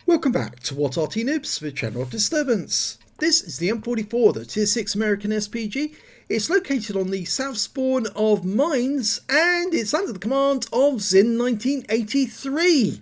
Welcome back to What Arty Noobs with Channel of Disturbance. This is the M44, the Tier 6 American SPG. It's located on the south spawn of Mines and it's under the command of Zin 1983.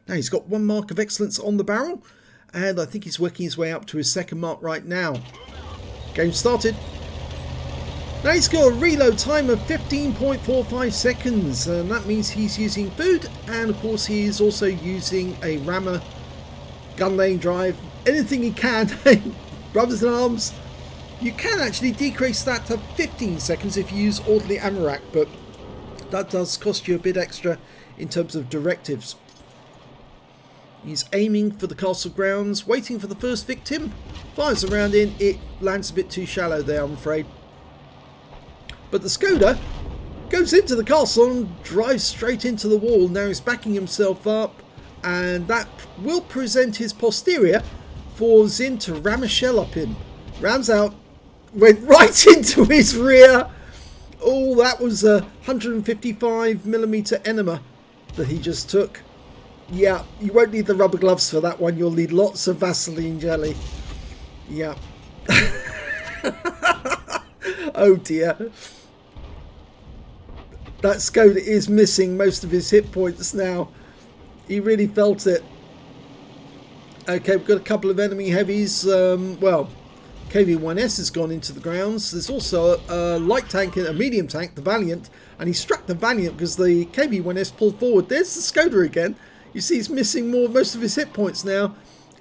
Now he's got one mark of excellence on the barrel and I think he's working his way up to his second mark right now. Game started. Now he's got a reload time of 15.45 seconds and that means he's using food, and of course he is also using a rammer, gun lane drive, anything he can. Brothers in arms, you can actually decrease that to 15 seconds if you use orderly ammo rack, but that does cost you a bit extra in terms of directives. He's aiming for the castle grounds, waiting for the first victim, fires a round in, it lands a bit too shallow there I'm afraid. But the Skoda goes into the castle and drives straight into the wall. Now he's backing himself up and that will present his posterior for Zin to ram a shell up him. Rams out, went right into his rear. Oh, that was a 155mm enema that he just took. Yeah, you won't need the rubber gloves for that one. You'll need lots of Vaseline jelly. Yeah. Oh dear. That Skoda is missing most of his hit points now. He really felt it. Okay, we've got a couple of enemy heavies. Well, KV-1S has gone into the grounds. There's also a light tank and a medium tank, the Valiant. And he struck the Valiant because the KV-1S pulled forward. There's the Skoda again. You see he's missing most of his hit points now.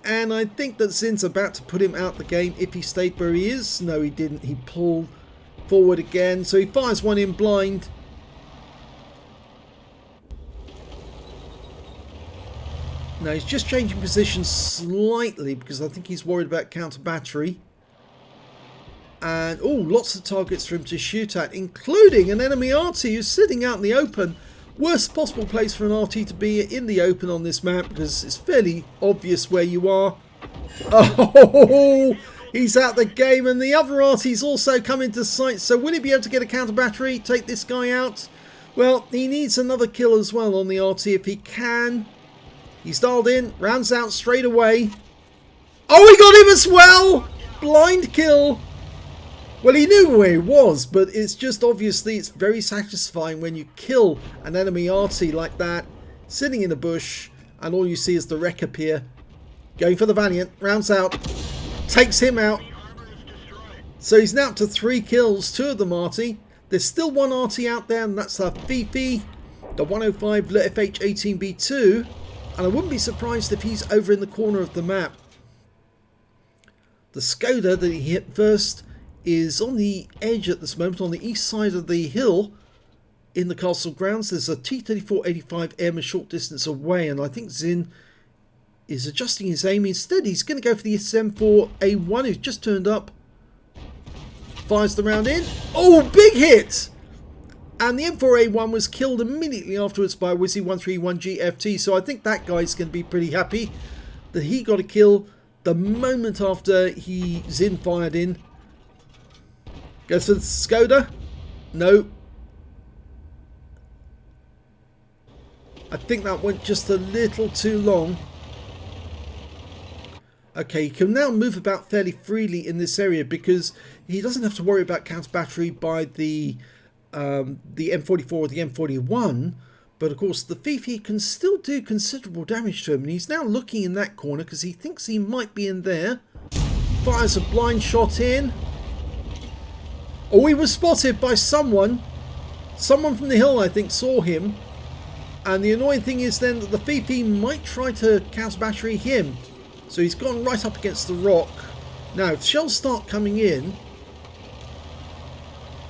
And I think that Zin's about to put him out the game if he stayed where he is. No, he didn't. He pulled forward again. So he fires one in blind. Now he's just changing position slightly because I think he's worried about counter battery. And oh, lots of targets for him to shoot at, including an enemy Arty who's sitting out in the open. Worst possible place for an Arty to be in the open on this map because it's fairly obvious where you are. Oh, he's out the game and the other Arty's also come into sight. So will he be able to get a counter battery, take this guy out? Well, he needs another kill as well on the Arty if he can. He's dialed in, rounds out straight away. Oh, he got him as well! Blind kill. Well, he knew where he was, but it's just obviously it's very satisfying when you kill an enemy Arty like that, sitting in a bush, and all you see is the wreck appear. Going for the Valiant, rounds out, takes him out. So he's now up to 3 kills, 2 of them Arty. There's still one Arty out there, and that's Fifi, the 105 FH18B2. And I wouldn't be surprised if he's over in the corner of the map. The Skoda that he hit first is on the edge at this moment, on the east side of the hill in the castle grounds. There's a T-34-85M a short distance away, and I think Zin is adjusting his aim. Instead, he's going to go for the SM4A1 who's just turned up. Fires the round in. Oh, big hit! And the M4A1 was killed immediately afterwards by Wizzy 131 GFT. So I think that guy's going to be pretty happy that he got a kill the moment after Zin fired in. Goes for the Skoda. No. I think that went just a little too long. Okay, he can now move about fairly freely in this area because he doesn't have to worry about counter battery by the M44 or the M41, but of course the Fifi can still do considerable damage to him, and he's now looking in that corner because he thinks he might be in there. Fires a blind shot in. Oh, he was spotted by someone from the hill. I think saw him, and the annoying thing is then that the Fifi might try to counter battery him, so he's gone right up against the rock. Now if shells start coming in,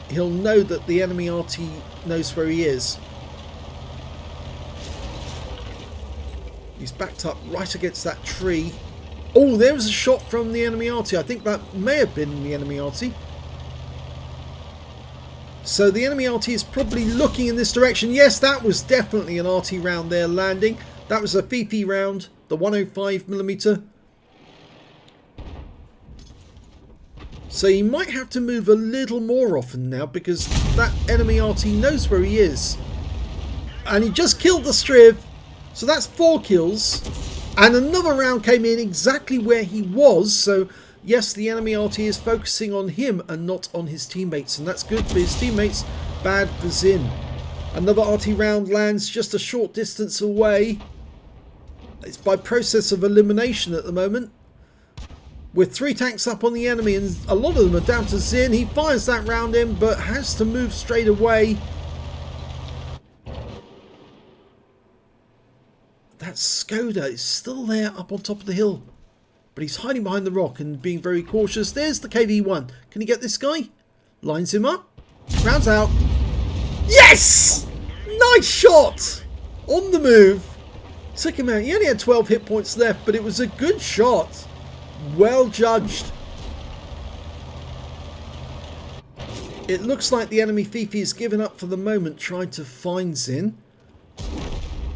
he'll know that the enemy Arty knows where he is. He's backed up right against that tree. Oh, there was a shot from the enemy Arty. I think that may have been the enemy Arty. So the enemy Arty is probably looking in this direction. Yes, that was definitely an Arty round there landing. That was a Fifi round, the 105mm. So you might have to move a little more often now because that enemy Arty knows where he is. And he just killed the Striv. So that's 4 kills. And another round came in exactly where he was. So yes, the enemy Arty is focusing on him and not on his teammates. And that's good for his teammates, bad for Zin. Another Arty round lands just a short distance away. It's by process of elimination at the moment. With 3 tanks up on the enemy and a lot of them are down to Zin. He fires that round in but has to move straight away. That Skoda is still there up on top of the hill. But he's hiding behind the rock and being very cautious. There's the KV-1. Can he get this guy? Lines him up. Rounds out. Yes! Nice shot! On the move. Took him out. He only had 12 hit points left, but it was a good shot. Well judged. It looks like the enemy Fifi has given up for the moment trying to find Zin.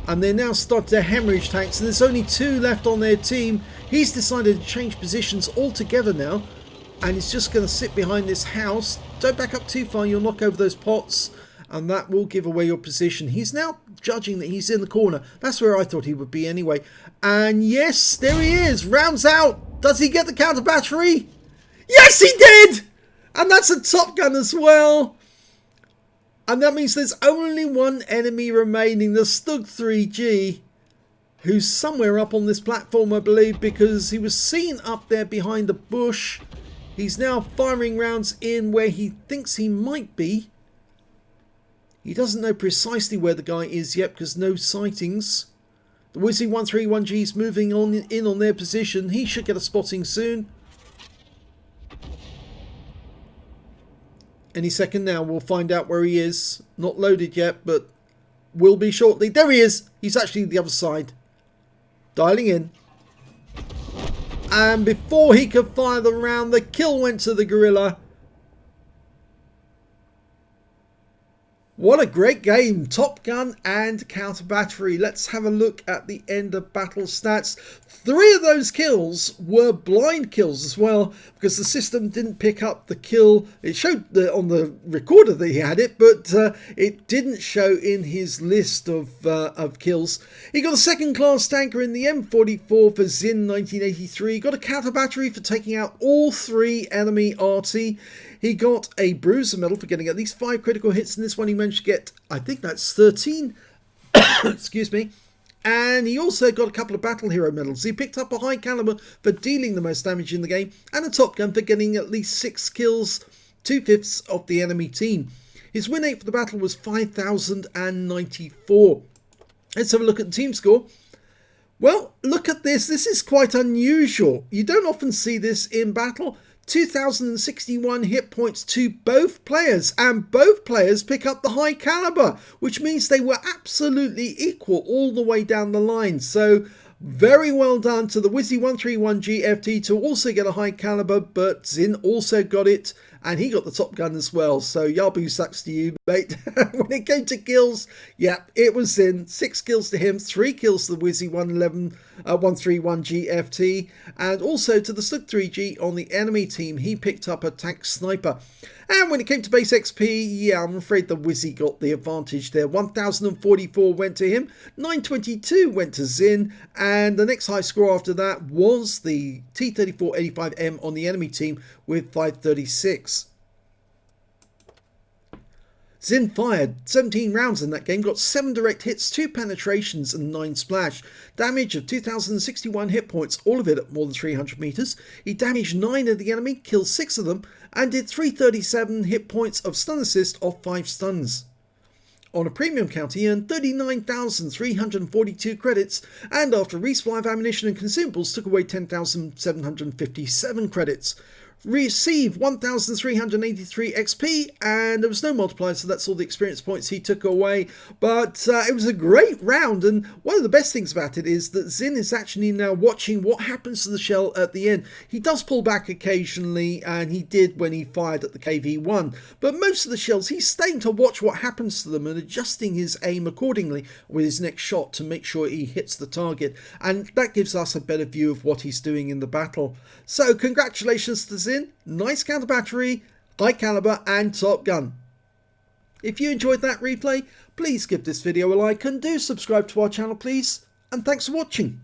And they're now starting to hemorrhage tanks, and there's only 2 left on their team. He's decided to change positions altogether now, and he's just going to sit behind this house. Don't back up too far, you'll knock over those pots, and that will give away your position. He's now judging that he's in the corner. That's where I thought he would be anyway. And yes, there he is. Rounds out. Does he get the counter battery? Yes, he did! And that's a top gun as well. And that means there's only 1 enemy remaining, the Stug 3G, who's somewhere up on this platform, I believe, because he was seen up there behind the bush. He's now firing rounds in where he thinks he might be. He doesn't know precisely where the guy is yet because no sightings. The Wizzy 131G is moving on in on their position. He should get a spotting soon. Any second now, we'll find out where he is. Not loaded yet, but will be shortly. There he is. He's actually the other side. Dialing in. And before he could fire the round, the kill went to the gorilla. What a great game. Top gun and counter battery. Let's have a look at the end of battle stats. 3 of those kills were blind kills as well, because the system didn't pick up the kill. It showed on the recorder that he had it, but it didn't show in his list of kills. He got a second class tanker in the M44 for Zin 1983. Got a counter battery for taking out all 3 enemy Arty. He got a bruiser medal for getting at least 5 critical hits in this one. He managed to get, I think that's 13. Excuse me. And he also got a couple of battle hero medals. He picked up a high caliber for dealing the most damage in the game, and a top gun for getting at least 6 kills, 2/5 of the enemy team. His win rate for the battle was 5,094. Let's have a look at the team score. Well, look at this. This is quite unusual. You don't often see this in battle. 2,061 hit points to both players, and both players pick up the high caliber, which means they were absolutely equal all the way down the line. So very well done to the Wizzy 131G FT to also get a high caliber, but Zin also got it, and he got the top gun as well. So Yabu sucks to you, mate. When it came to kills, yeah, it was Zin. 6 kills to him, 3 kills to the Wizzy 131G FT, and also to the Slug 3G on the enemy team. He picked up a tank sniper. And when it came to base XP, yeah, I'm afraid the Wizzy got the advantage there. 1,044 went to him, 922 went to Zin, and the next high score after that was the T3485M on the enemy team with 536. Zin fired 17 rounds in that game, got 7 direct hits, 2 penetrations and 9 splash. Damage of 2,061 hit points, all of it at more than 300 meters. He damaged 9 of the enemy, killed 6 of them, and did 337 hit points of stun assist off 5 stuns. On a premium count, he earned 39,342 credits, and after resupply of ammunition and consumables, took away 10,757 credits. Received 1,383 XP, and there was no multiplier, so that's all the experience points he took away. But it was a great round, and one of the best things about it is that Zin is actually now watching what happens to the shell at the end. He does pull back occasionally, and he did when he fired at the KV-1, but most of the shells he's staying to watch what happens to them and adjusting his aim accordingly with his next shot to make sure he hits the target, and that gives us a better view of what he's doing in the battle. So congratulations to Zin. Nice counter battery, high caliber and top gun. If you enjoyed that replay, please give this video a like and do subscribe to our channel please. and thanks for watching.